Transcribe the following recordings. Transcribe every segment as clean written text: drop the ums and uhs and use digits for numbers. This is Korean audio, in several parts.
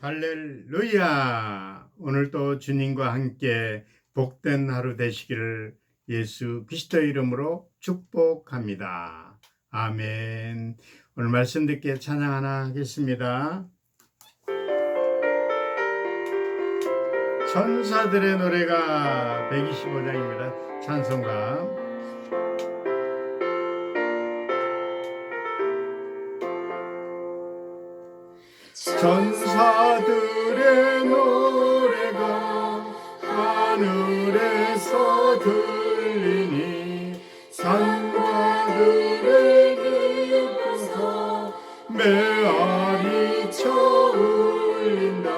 할렐루야! 오늘도 주님과 함께 복된 하루 되시기를 예수 그리스도 이름으로 축복합니다. 아멘. 오늘 말씀 듣게 찬양 하나 하겠습니다. 천사들의 노래가 125장입니다. 찬송가. 천사들의 노래가 하늘에서 들리니 산과 들에 들려서 메아리 쳐 울린다.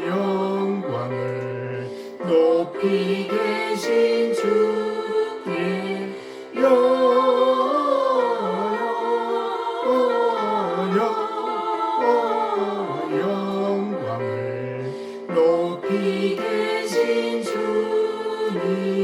영광을 높이 계신 주님 영광을 높이 계신 주님께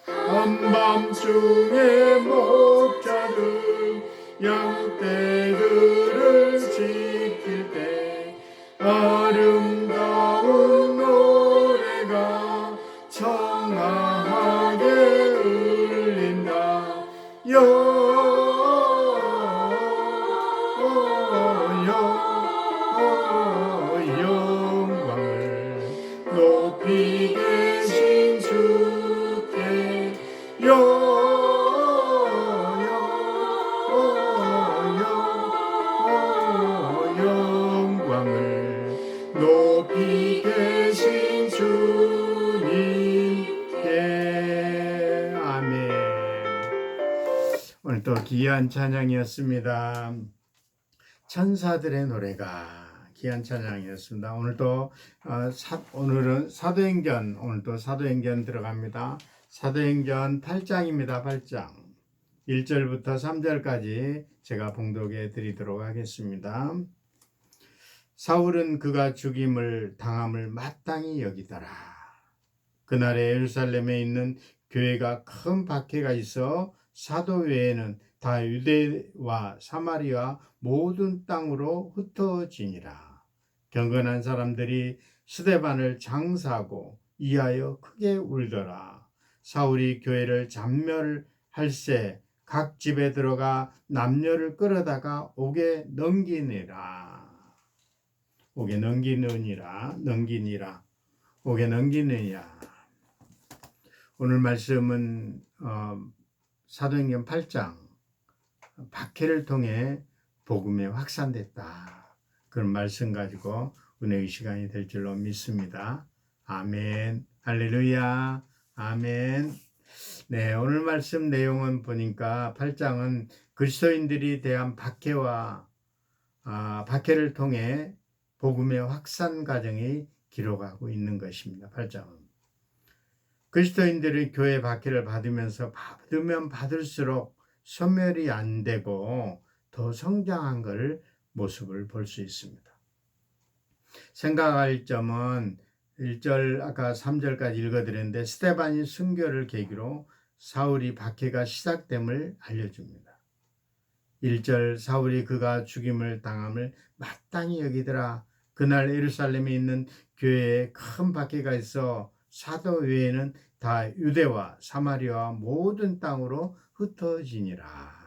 한밤중에 목자들 양떼들을 지킬 때 아름다운 노래가 청아하게 울린다. 영광을 높이 계신 주께 영광을 높이 계신 주님께. 아멘. 오늘 또 귀한 찬양이었습니다. 천사들의 노래가 귀한 찬양이었습니다. 오늘도 오늘은 사도행전, 오늘도 사도행전 들어갑니다. 사도행전 8장입니다. 8장 1절부터 3절까지 제가 봉독해 드리도록 하겠습니다. 사울은 그가 죽임을 당함을 마땅히 여기더라. 그날에 예루살렘에 있는 교회가 큰 박해가 있어 사도 외에는 다 유대와 사마리아 모든 땅으로 흩어지니라. 경건한 사람들이 스데반을 장사하고 이하여 크게 울더라. 사울이 교회를 잔멸할새 각 집에 들어가 남녀를 끌어다가 옥에 넘기니라. 옥에 넘기니라. 오늘 말씀은 사도행전 8장 박해를 통해 복음이 확산됐다. 그런 말씀 가지고 은혜의 시간이 될 줄로 믿습니다. 아멘. 할렐루야. 아멘. 네, 오늘 말씀 내용은 보니까 8장은 그리스도인들이 대한 박해를 통해 복음의 확산 과정이 기록하고 있는 것입니다. 8장은 그리스도인들이 교회 박해를 받으면 받을수록 소멸이 안 되고 더 성장한 모습을 볼 수 있습니다. 생각할 점은 1절 아까 3절까지 읽어드렸는데 스데반이 순교를 계기로 사울이 박해가 시작됨을 알려줍니다. 1절 사울이 그가 죽임을 당함을 마땅히 여기더라. 그날 예루살렘에 있는 교회에 큰 박해가 있어 사도 외에는 다 유대와 사마리아 모든 땅으로 흩어지니라.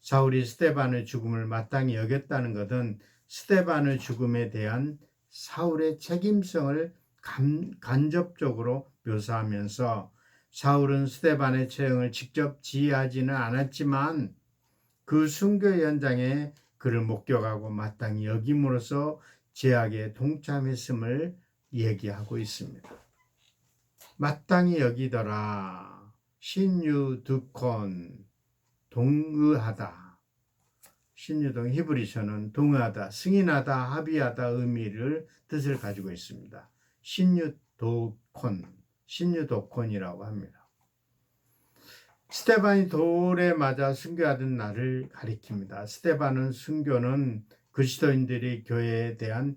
사울이 스데반의 죽음을 마땅히 여겼다는 것은 스데반의 죽음에 대한 사울의 책임성을 간접적으로 묘사하면서 사울은 스데반의 처형을 직접 지휘하지는 않았지만 그 순교 현장에 그를 목격하고 마땅히 여김으로써 제약에 동참했음을 얘기하고 있습니다. 마땅히 여기더라. 신유드콘 동의하다. 신유동 히브리서는 동의하다, 승인하다, 합의하다 의미를 뜻을 가지고 있습니다. 신유도콘이라고 합니다. 스데반이 돌에 맞아 순교하던 날을 가리킵니다. 스데반은 순교는 그리스도인들이 교회에 대한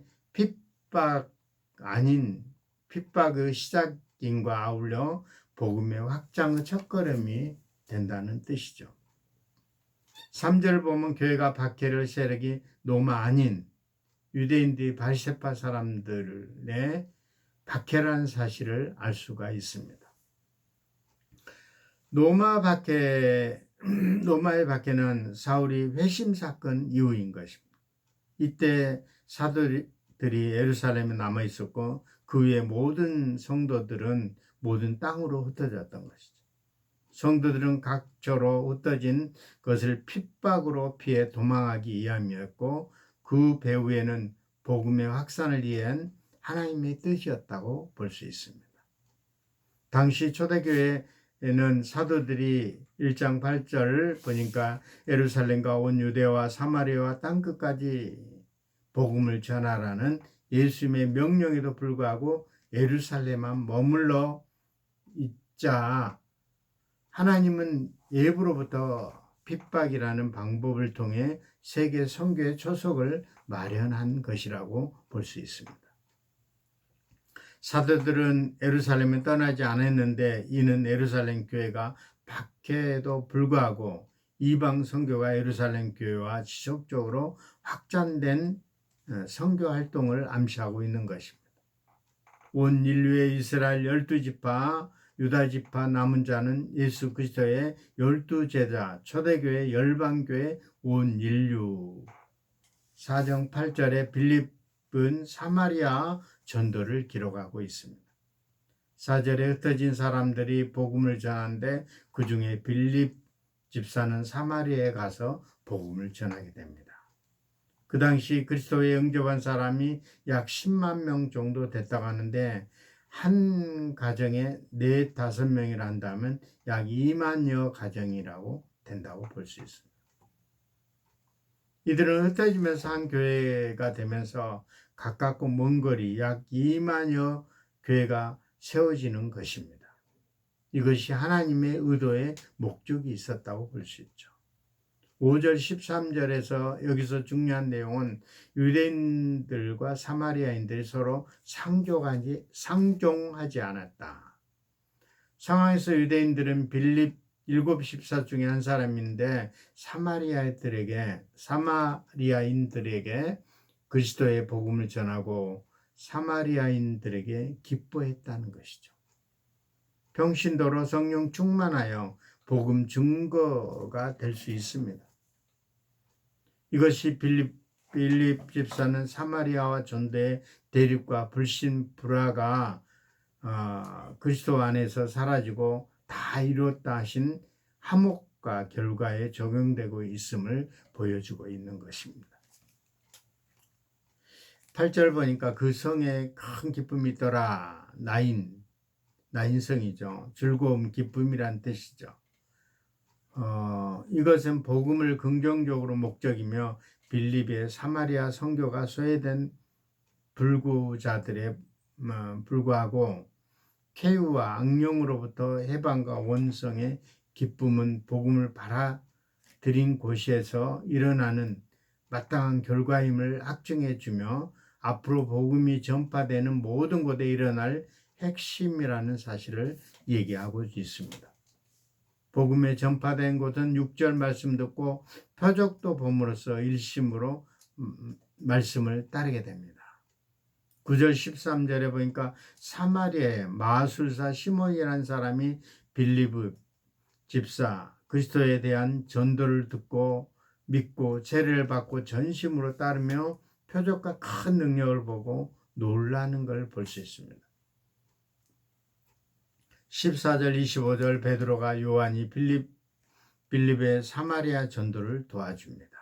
핍박의 시작이 인과 아울러 복음의 확장의 첫걸음이 된다는 뜻이죠. 3절 보면 교회가 박해를 세력이 로마 아닌 유대인들이 바리새파 사람들의 박해라는 사실을 알 수가 있습니다. 로마의 박해는 사울이 회심 사건 이후인 것입니다. 이때 사도들이 예루살렘에 남아 있었고 그 위에 모든 성도들은 모든 땅으로 흩어졌던 것이죠. 성도들은 각처로 흩어진 것을 핍박으로 피해 도망하기 위함이었고 그 배후에는 복음의 확산을 위한 하나님의 뜻이었다고 볼 수 있습니다. 당시 초대교회에는 사도들이 1장 8절을 보니까 예루살렘과 온 유대와 사마리아와 땅끝까지 복음을 전하라는 예수님의 명령에도 불구하고 예루살렘만 머물러 있자 하나님은 예부로부터 핍박이라는 방법을 통해 세계 선교의 초석을 마련한 것이라고 볼 수 있습니다. 사도들은 예루살렘에 떠나지 않았는데 이는 예루살렘 교회가 박해에도 불구하고 이방 선교가 예루살렘 교회와 지속적으로 확장된 선교 활동을 암시하고 있는 것입니다. 온 인류의 이스라엘 12지파 유다지파 남은 자는 예수 그리스도의 12제자 초대교회 열방교회 온 인류 4장 8절에 빌립은 사마리아 전도를 기록하고 있습니다. 4절에 흩어진 사람들이 복음을 전하는데 그 중에 빌립 집사는 사마리아에 가서 복음을 전하게 됩니다. 그 당시 그리스도에 영접한 사람이 약 10만 명 정도 됐다고 하는데 한 가정에 4, 5명이라 한다면 약 2만여 가정이라고 된다고 볼 수 있습니다. 이들은 흩어지면서 한 교회가 되면서 가깝고 먼 거리 약 2만여 교회가 세워지는 것입니다. 이것이 하나님의 의도의 목적이 있었다고 볼 수 있죠. 5절 13절에서 여기서 중요한 내용은 유대인들과 사마리아인들이 서로 상종하지 않았다. 상황에서 유대인들은 빌립 7 집사 중에 한 사람인데 사마리아인들에게 그리스도의 복음을 전하고 사마리아인들에게 기뻐했다는 것이죠. 평신도로 성령 충만하여 복음 증거가 될 수 있습니다. 이것이 빌립 집사는 사마리아와 전도의 대립과 불신 불화가 그리스도 안에서 사라지고 다 이뤘다 하신 화목과 결과에 적용되고 있음을 보여주고 있는 것입니다. 8절 보니까 그 성에 큰 기쁨이 있더라. 나인성이죠. 즐거움, 기쁨이란 뜻이죠. 이것은 복음을 긍정적으로 목적이며 빌립의 사마리아 선교가 소외된 불구자들에 불구하고 쾌유와 악령으로부터 해방과 원성의 기쁨은 복음을 받아들인 곳에서 일어나는 마땅한 결과임을 확증해 주며 앞으로 복음이 전파되는 모든 곳에 일어날 핵심이라는 사실을 얘기하고 있습니다. 복음에 전파된 곳은 6절 말씀 듣고 표적도 봄으로써 일심으로 말씀을 따르게 됩니다. 9절 13절에 보니까 사마리아의 마술사 시몬이라는 사람이 빌립 집사 그리스도에 대한 전도를 듣고 믿고 세례를 받고 전심으로 따르며 표적과 큰 능력을 보고 놀라는 걸 볼 수 있습니다. 14절 25절 베드로가 요한이 빌립의 사마리아 전도를 도와줍니다.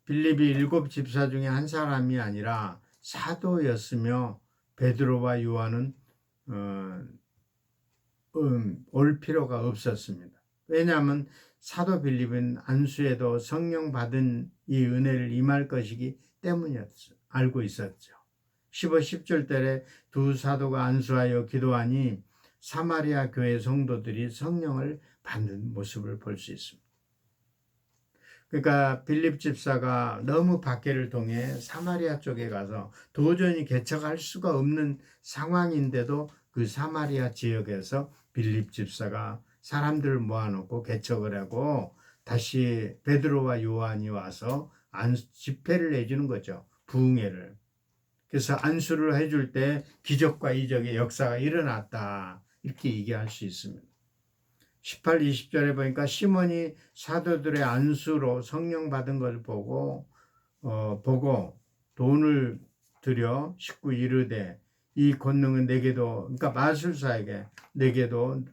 빌립이 7 집사 중에 한 사람이 아니라 사도였으며 베드로와 요한은 올 필요가 없었습니다. 왜냐하면 사도 빌립은 안수에도 성령 받은 이 은혜를 임할 것이기 때문이었죠. 알고 있었죠. 15, 10절 때에 두 사도가 안수하여 기도하니 사마리아 교회 성도들이 성령을 받는 모습을 볼 수 있습니다. 그러니까 빌립 집사가 너무 박해를 통해 사마리아 쪽에 가서 도저히 개척할 수가 없는 상황인데도 그 사마리아 지역에서 빌립 집사가 사람들을 모아놓고 개척을 하고 다시 베드로와 요한이 와서 집회를 해주는 거죠. 부흥회를. 그래서 안수를 해줄 때 기적과 이적의 역사가 일어났다. 이렇게 얘기할 수 있습니다. 18, 20절에 보니까 시몬이 사도들의 안수로 성령 받은 것을 보고 돈을 들여 19 이르되 이 권능은 내게도, 그러니까 마술사에게 내게도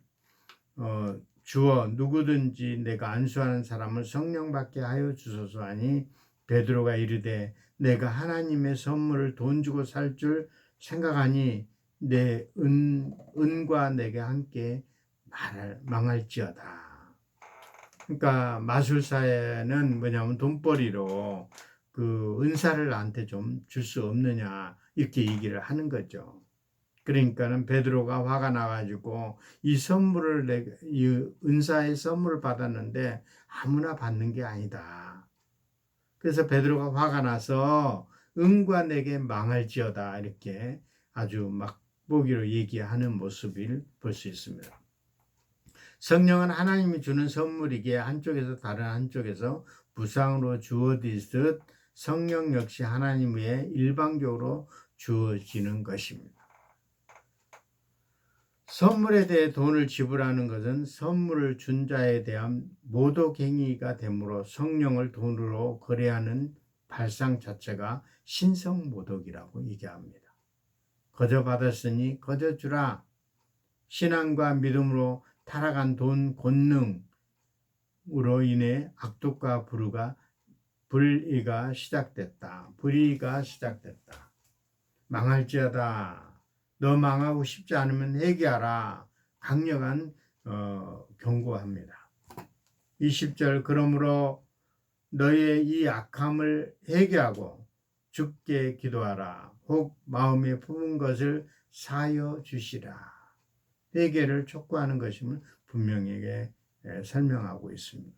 주어 누구든지 내가 안수하는 사람을 성령 받게 하여 주소서 하니 베드로가 이르되 내가 하나님의 선물을 돈 주고 살 줄 생각하니 내 은과 내게 함께 망할지어다. 그러니까 마술사에는 뭐냐면 돈벌이로 그 은사를 나한테 좀 줄 수 없느냐 이렇게 얘기를 하는 거죠. 그러니까는 베드로가 화가 나가지고 이 은사의 선물을 받았는데 아무나 받는 게 아니다. 그래서 베드로가 화가 나서 은과 내게 망할지어다 이렇게 아주 막보기로 얘기하는 모습을 볼 수 있습니다. 성령은 하나님이 주는 선물이기에 한쪽에서 다른 한쪽에서 무상으로 주어지듯 성령 역시 하나님 외에 일방적으로 주어지는 것입니다. 선물에 대해 돈을 지불하는 것은 선물을 준 자에 대한 모독행위가 되므로 성령을 돈으로 거래하는 발상 자체가 신성모독이라고 얘기합니다. 거저 받았으니 거저 주라. 신앙과 믿음으로 타락한 돈 권능으로 인해 악독과 불의가 시작됐다. 망할지어다. 너 망하고 싶지 않으면 회개하라. 강력한 경고합니다. 20절 그러므로 너의 이 악함을 회개하고 주께 기도하라. 혹 마음에 품은 것을 사여 주시라. 회개를 촉구하는 것임을 분명하게 설명하고 있습니다.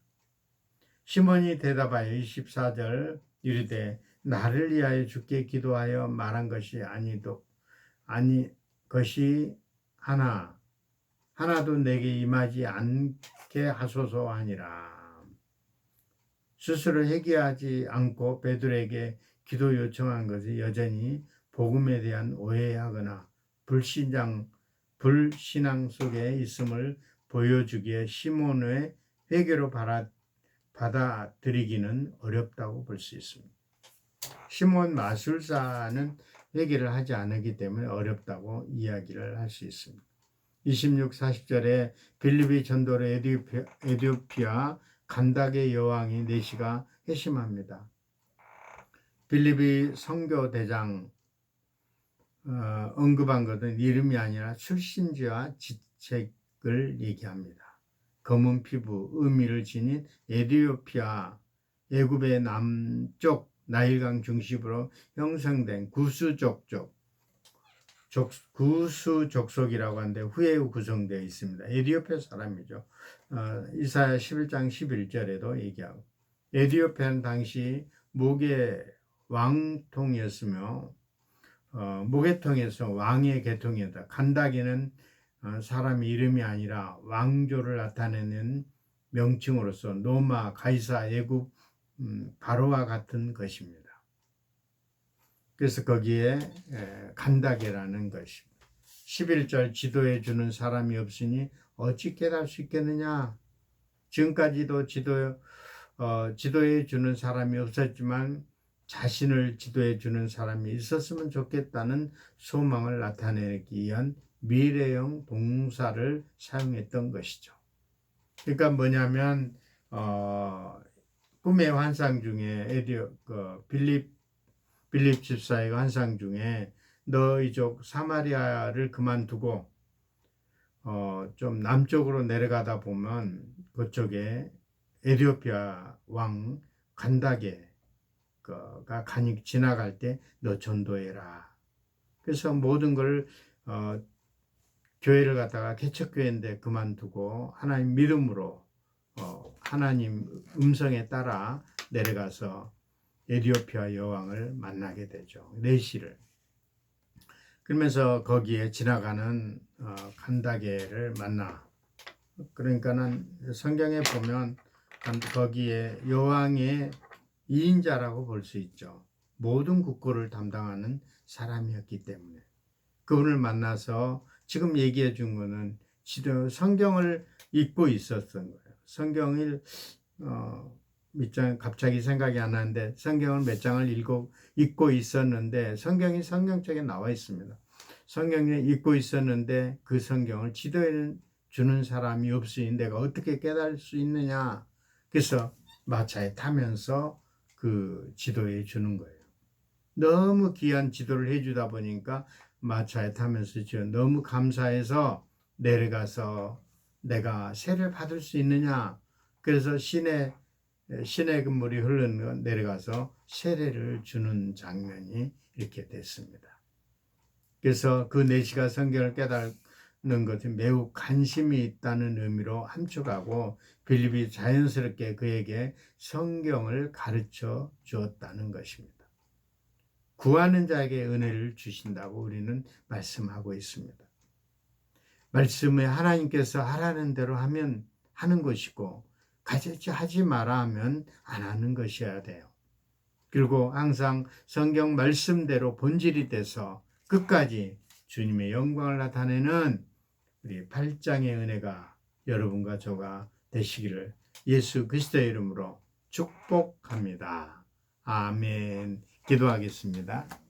시몬이 대답하여 24절 이르되 나를 위하여 주께 기도하여 말한 것이 것이 하나도 내게 임하지 않게 하소서 하니라. 스스로 회개하지 않고 베드로에게 기도 요청한 것이 여전히 복음에 대한 오해하거나 불신앙 속에 있음을 보여주기에 시몬의 회개로 받아들이기는 어렵다고 볼 수 있습니다. 시몬 마술사는 회개를 하지 않았기 때문에 어렵다고 이야기를 할 수 있습니다. 26, 40절에 빌립이 전도로 에티오피아 간닥의 여왕이 내시가 회심합니다. 빌립이 선교대장 언급한 것은 이름이 아니라 출신지와 직책을 얘기합니다. 검은 피부, 의미를 지닌 에티오피아, 애굽의 남쪽 나일강 중심으로 형성된 구수족속이라고 하는데 후에 구성되어 있습니다. 에티오피아 사람이죠. 이사야 11장 11절에도 얘기하고 에티오피아는 당시 목의 왕통이었으며 목계통에서 왕의 계통이었다. 간다기는 사람 이름이 아니라 왕조를 나타내는 명칭으로서 로마, 가이사, 애굽, 바로와 같은 것입니다. 그래서 거기에 간다게라는 것입니다. 11절 지도해 주는 사람이 없으니 어찌 깨달을 수 있겠느냐. 지금까지도 지도해 주는 사람이 없었지만 자신을 지도해 주는 사람이 있었으면 좋겠다는 소망을 나타내기 위한 미래형 동사를 사용했던 것이죠. 그러니까 뭐냐면 꿈의 환상 중에 빌립 집사의 환상 중에 너 이쪽 사마리아를 그만두고 좀 남쪽으로 내려가다 보면 그쪽에 에티오피아 왕 간다게가 지나갈 때 너 전도해라. 그래서 모든 걸 교회를 갖다가 개척교회인데 그만두고 하나님 믿음으로 하나님 음성에 따라 내려가서 에티오피아 여왕을 만나게 되죠. 내시를. 그러면서 거기에 지나가는 간다게를 만나. 그러니까는 성경에 보면 거기에 여왕의 2인자라고 볼 수 있죠. 모든 국고를 담당하는 사람이었기 때문에 그분을 만나서 지금 얘기해 준 거는 성경을 읽고 있었던 거예요. 성경을 몇 장 갑자기 생각이 안 나는데 성경을 몇 장을 읽고 있었는데 성경이 성경책에 나와 있습니다. 성경에 읽고 있었는데 그 성경을 지도해 주는 사람이 없으니 내가 어떻게 깨달을 수 있느냐. 그래서 마차에 타면서 그 지도해 주는 거예요. 너무 귀한 지도를 해주다 보니까 마차에 타면서 너무 감사해서 내려가서 내가 세례를 받을 수 있느냐. 그래서 신의 그 물이 흐르는 건 내려가서 세례를 주는 장면이 이렇게 됐습니다. 그래서 그 내시가 성경을 깨닫는 것이 매우 관심이 있다는 의미로 함축하고 빌립이 자연스럽게 그에게 성경을 가르쳐 주었다는 것입니다. 구하는 자에게 은혜를 주신다고 우리는 말씀하고 있습니다. 말씀에 하나님께서 하라는 대로 하면 하는 것이고 하지 마라 하면 안 하는 것이어야 돼요. 그리고 항상 성경 말씀대로 본질이 돼서 끝까지 주님의 영광을 나타내는 우리 8장의 은혜가 여러분과 저가 되시기를 예수 그리스도의 이름으로 축복합니다. 아멘. 기도하겠습니다.